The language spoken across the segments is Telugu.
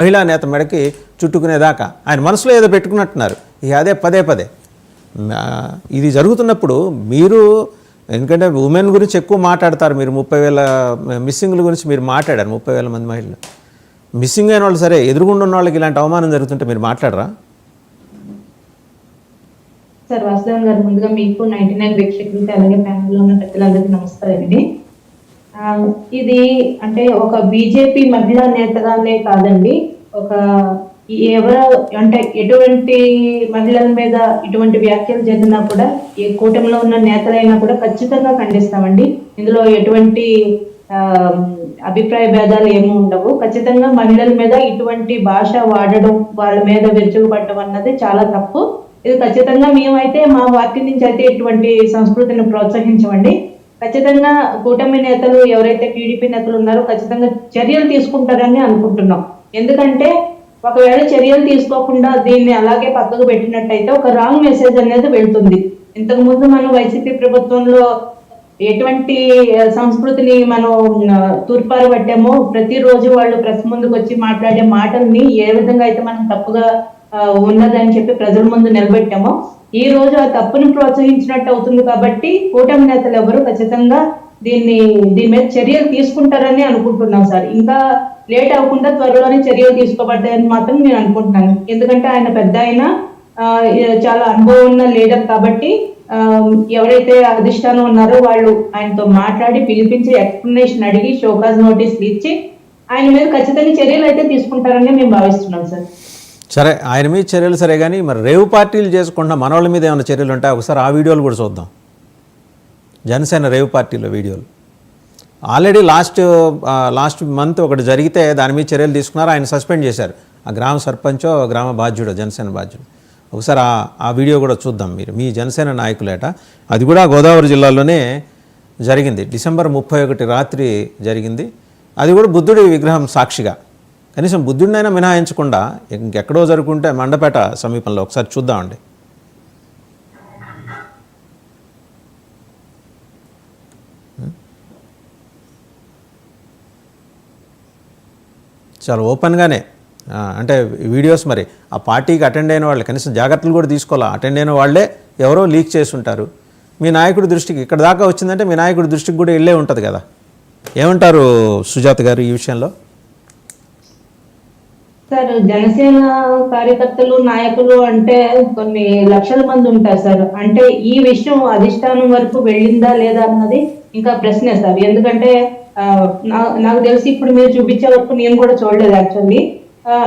మహిళా నేత మెడకి చుట్టుకునేదాకా ఆయన మనసులో ఏదో పెట్టుకున్నట్టున్నారు. ఇక అదే పదే పదే ఇది జరుగుతున్నప్పుడు మీరు, ఎందుకంటే ఉమెన్ గురించి ఎక్కువ మాట్లాడతారు మీరు, 30,000 మిస్సింగ్ల గురించి మీరు మాట్లాడారు. 30,000 మంది మహిళలు మిస్సింగ్ అయిన వాళ్ళు సరే, ఎదురుగుండా ఉన్న వాళ్ళకి ఇలాంటి అవమానం జరుగుతుంటే మీరు మాట్లాడరా? సార్ వాసుదేవన్ గారు, ముందుగా మీకు 99 వీక్షకులకి అలాగే ప్యానెల్లో ఉన్న పెద్దలందరికీ నమస్కారం అండి. ఇది అంటే ఒక బీజేపీ మహిళా నేతగానే కాదండి, ఒక ఎవరు అంటే ఎటువంటి మహిళల మీద ఇటువంటి వ్యాఖ్యలు జరిగినా కూడా, ఏ కూటమిలో ఉన్న నేతలైనా కూడా ఖచ్చితంగా ఖండిస్తామండి. ఇందులో ఎటువంటి అభిప్రాయ భేదాలు ఏమి ఉండవు. ఖచ్చితంగా మహిళల మీద ఇటువంటి భాష వాడడం, వాళ్ళ మీద విరుచుకుపడడం అన్నది చాలా తప్పు. ఇది ఖచ్చితంగా మేమైతే మా పార్టీ నుంచి అయితే ఇటువంటి సంస్కృతిని ప్రోత్సహించమండి. ఖచ్చితంగా కూటమి నేతలు ఎవరైతే టీడీపీ నేతలు ఉన్నారో ఖచ్చితంగా చర్యలు తీసుకుంటారని అనుకుంటున్నాం. ఎందుకంటే ఒకవేళ చర్యలు తీసుకోకుండా దీన్ని అలాగే పక్కకు పెట్టినట్టయితే ఒక రాంగ్ మెసేజ్ అనేది వెళ్తుంది. ఇంతకు ముందు మనం వైసీపీ ప్రభుత్వంలో ఎటువంటి సంస్కృతిని మనం తూర్పారు పట్టామో, ప్రతిరోజు వాళ్ళు ప్రెస్ ముందుకు వచ్చి మాట్లాడే మాటల్ని ఏ విధంగా అయితే మనం తప్పుగా ఉన్నదని చెప్పి ప్రజల ముందు నిలబెట్టామో, ఈ రోజు ఆ తప్పుని ప్రోత్సహించినట్టు అవుతుంది. కాబట్టి కూటమి నేతలు ఎవరు ఖచ్చితంగా దీని మీద చర్యలు తీసుకుంటారని అనుకుంటున్నాం సార్. ఇంకా లేట్ అవ్వకుండా త్వరలోనే చర్యలు తీసుకోబడతాయని మాత్రం నేను అనుకుంటున్నాను. ఎందుకంటే ఆయన పెద్ద అయినా చాలా అనుభవం ఉన్న లీడర్ కాబట్టి ఎవరైతే అధిష్టానం ఉన్నారో వాళ్ళు ఆయనతో మాట్లాడి పిలిపించి ఎక్స్ప్లెనేషన్ అడిగి షోకాజ్ నోటీసులు ఇచ్చి ఆయన మీద ఖచ్చితంగా చర్యలు అయితే తీసుకుంటారని మేము భావిస్తున్నాం సార్. సరే, ఆయన మీద చర్యలు సరే, కానీ మరి రేవు పార్టీలు చేసుకుంటున్న మనవాళ్ళ మీద ఏమైనా చర్యలు ఉంటాయి? ఒకసారి ఆ వీడియోలు కూడా చూద్దాం. జనసేన రేవు పార్టీలో వీడియోలు ఆల్రెడీ లాస్ట్ మంత్ ఒకటి జరిగితే దాని మీద చర్యలు తీసుకున్నారు. ఆయన సస్పెండ్ చేశారు, ఆ గ్రామ సర్పంచో గ్రామ బాధ్యుడో, జనసేన బాధ్యుడు. ఒకసారి ఆ వీడియో కూడా చూద్దాం. మీరు మీ జనసేన నాయకులేట, అది కూడా గోదావరి జిల్లాలోనే జరిగింది. డిసెంబర్ 31 రాత్రి జరిగింది. అది కూడా బుద్ధుడి విగ్రహం సాక్షిగా, కనీసం బుద్ధుడినైనా మినహాయించకుండా ఇంకెక్కడో జరుగుకుంటే మండపేట సమీపంలో. ఒకసారి చూద్దామండి. చాలా ఓపెన్గానే అంటే వీడియోస్, మరి ఆ పార్టీకి అటెండ్ అయిన వాళ్ళు కనీసం జాగ్రత్తలు కూడా తీసుకోవాలా. అటెండ్ అయిన వాళ్ళే ఎవరో లీక్ చేసి ఉంటారు. మీ నాయకుడి దృష్టికి ఇక్కడ దాకా వచ్చిందంటే మీ నాయకుడి దృష్టికి కూడా వెళ్ళే ఉంటుంది కదా. ఏమంటారు సుజాత గారు ఈ విషయంలో? సార్, జనసేన కార్యకర్తలు నాయకులు అంటే కొన్ని లక్షల మంది ఉంటారు సార్. అంటే ఈ విషయం అధిష్టానం వరకు వెళ్ళిందా లేదా అన్నది ఇంకా ప్రశ్నే సార్. ఎందుకంటే నాకు తెలిసి ఇప్పుడు మీరు చూపించే వరకు నేను కూడా చూడలేదు యాక్చువల్లీ.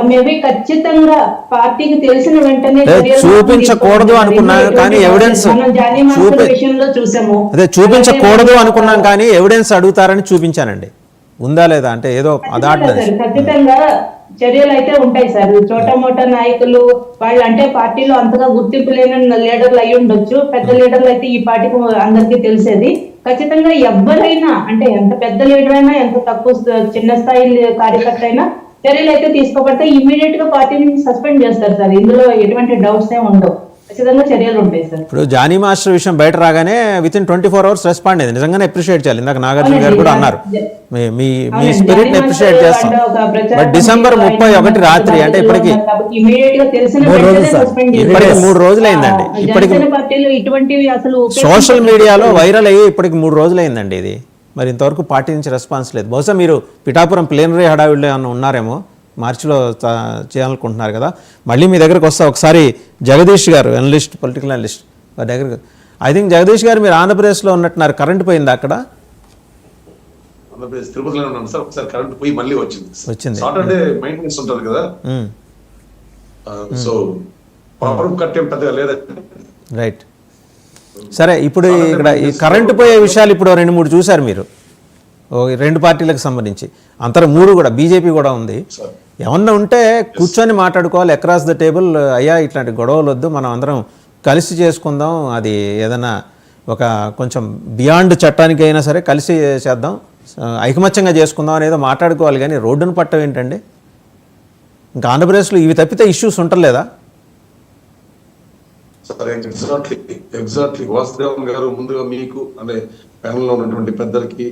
మేబీ ఖచ్చితంగా పార్టీకి తెలిసిన వెంటనే చూపించకూడదు అనుకున్నాను, కానీ ఎవిడెన్స్ విషయంలో చూసాము. అదే చూపించకూడదు అనుకున్నాం, కానీ ఎవిడెన్స్ అడుగుతారని చూపించానండి. ఉందా లేదా అంటే ఏదో ఖచ్చితంగా చర్యలు అయితే ఉంటాయి సార్. చోటా మోటా నాయకులు వాళ్ళు అంటే పార్టీలో అంతగా గుర్తింపు లేని లీడర్లు అయి ఉండొచ్చు. పెద్ద లీడర్లు అయితే ఈ పార్టీకి అందరికీ తెలిసేది. ఖచ్చితంగా ఎవరైనా అంటే ఎంత పెద్ద లీడర్ అయినా, ఎంత తక్కువ చిన్న స్థాయి కార్యకర్త అయినా చర్యలు అయితే తీసుకోబడితే ఇమీడియట్ గా పార్టీని సస్పెండ్ చేస్తారు సార్. ఇందులో ఎటువంటి డౌట్స్ ఏమి ఉండవు. ఖచ్చితంగా చర్యలు ఉంటాయి సార్. ఇప్పుడు జానీ మాస్టర్ విషయం బయట రాగానే వితిన్ 24 hours రెస్పాండ్ అయింది. నిజంగానే అప్రిషియేట్ చేయాలి. ఇందాక నాగార్జున గారు కూడా అన్నారు, మీ స్పిరిట్ అప్రిషియేట్ చేస్తాం. బట్ డిసెంబర్ 31 రాత్రి అంటే ఇప్పటికి 3 రోజులైందండి. ఇప్పటికి సోషల్ మీడియాలో వైరల్ అయ్యి ఇప్పటికి 3 రోజులైందండి ఇది. మరి ఇంతవరకు పార్టీ నుంచి రెస్పాన్స్ లేదు. బహుశా మీరు పిఠాపురం ప్లేనరీ హడావిడిలో ఏమన్నా ఉన్నారేమో, మార్చిలో చేయాలనుకుంటున్నారు కదా. మళ్ళీ మీ దగ్గరకు వస్తా. ఒకసారి జగదీష్ గారు, అనలిస్ట్, పొలిటికల్ అనలిస్ట్ వారి దగ్గర. ఐ థింక్ జగదీష్ గారు మీరు ఆంధ్రప్రదేశ్లో ఉన్నట్టున్నారు. కరెంట్ పోయింది అక్కడ? ఆంధ్రప్రదేశ్ తిరుపతిలో ఉన్నాను సార్. ఒకసారి కరెంట్ పోయి మళ్ళీ వచ్చింది. సాటర్డే మెయింటెనెన్స్ ఉంటుంది కదా, సో పవర్ కట్ ఏం పెద్దగా లేదండి. రైట్. సరే, ఇప్పుడు ఇక్కడ ఈ కరెంటు పోయే విషయాలు ఇప్పుడు 2-3 చూశారు మీరు, 2 పార్టీలకు సంబంధించి. అంతరం 3 కూడా బీజేపీ కూడా ఉంది. ఏమన్నా ఉంటే కూర్చొని మాట్లాడుకోవాలి అక్రాస్ ద టేబుల్. అయ్యా ఇట్లాంటి గొడవలు వద్దు, మనం అందరం కలిసి చేసుకుందాం. అది ఏదైనా ఒక కొంచెం బియాండ్ చట్టానికి అయినా సరే కలిసి చేద్దాం, ఐకమత్యంగా చేసుకుందాం అనేదో మాట్లాడుకోవాలి. కానీ రోడ్డును పట్టం ఏంటండి? ఇంకా ఆంధ్రప్రదేశ్లో ఇవి తప్పితే ఇష్యూస్ ఉంటలేదా? సరే, ఎగ్జాక్ట్లీ వాసుదేవన్ గారు ముందుగా మీకు అంటే ప్యానెల్లో ఉన్నటువంటి పెద్దలకి